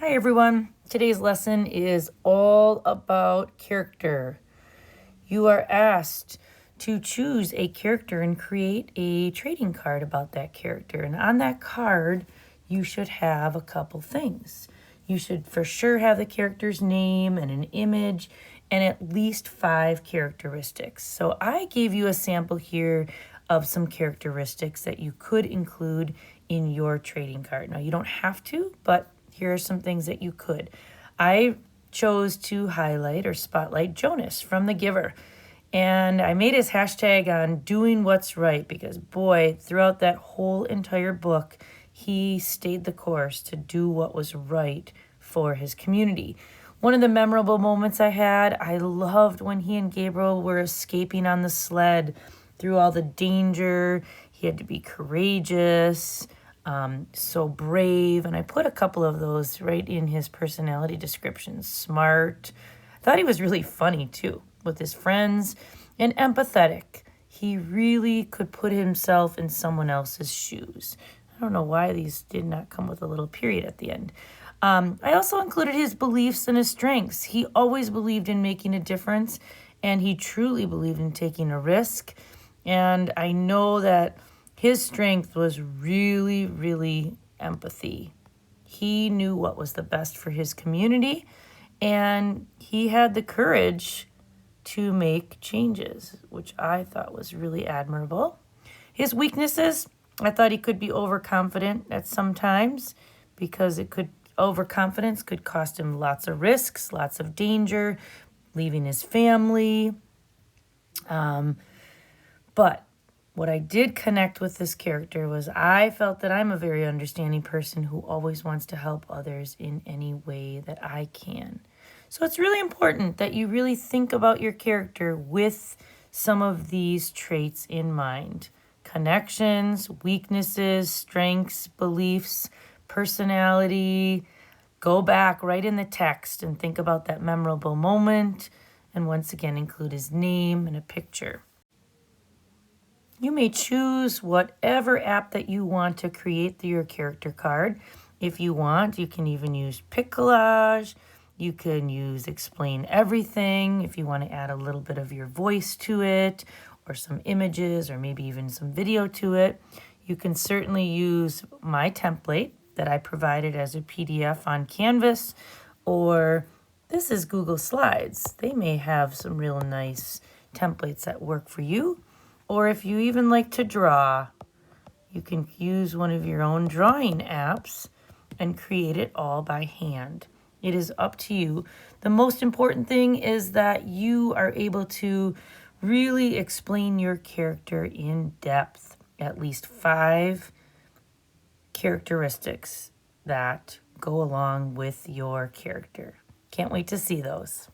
Hi everyone. Today's lesson is all about character. You are asked to choose a character and create a trading card about that character. And on that card, you should have a couple things. You should for sure have the character's name and an image and at least 5 characteristics. So I gave you a sample here of some characteristics that you could include in your trading card. Now, you don't have to, but here are some things that you could. I chose to highlight or spotlight Jonas from The Giver. And I made his hashtag on doing what's right because, boy, throughout that whole entire book, he stayed the course to do what was right for his community. One of the memorable moments I loved when he and Gabriel were escaping on the sled through all the danger. He had to be courageous. So brave, and I put a couple of those right in his personality description. Smart. I thought he was really funny too with his friends, and empathetic. He really could put himself in someone else's shoes. I don't know why these did not come with a little period at the end. I also included his beliefs and his strengths. He always believed in making a difference, and he truly believed in taking a risk. And I know that his strength was really, really empathy. He knew what was the best for his community, and he had the courage to make changes, which I thought was really admirable. His weaknesses, I thought he could be overconfident at some times because overconfidence could cost him lots of risks, lots of danger, leaving his family. But what I did connect with this character was I felt that I'm a very understanding person who always wants to help others in any way that I can. So it's really important that you really think about your character with some of these traits in mind. Connections, weaknesses, strengths, beliefs, personality. Go back right in the text and think about that memorable moment. And once again, include his name and a picture. You may choose whatever app that you want to create your character card. If you want, you can even use Pic Collage. You can use Explain Everything if you want to add a little bit of your voice to it, or some images, or maybe even some video to it. You can certainly use my template that I provided as a PDF on Canvas, or this is Google Slides. They may have some real nice templates that work for you. Or if you even like to draw, you can use one of your own drawing apps and create it all by hand. It is up to you. The most important thing is that you are able to really explain your character in depth. At least 5 characteristics that go along with your character. Can't wait to see those.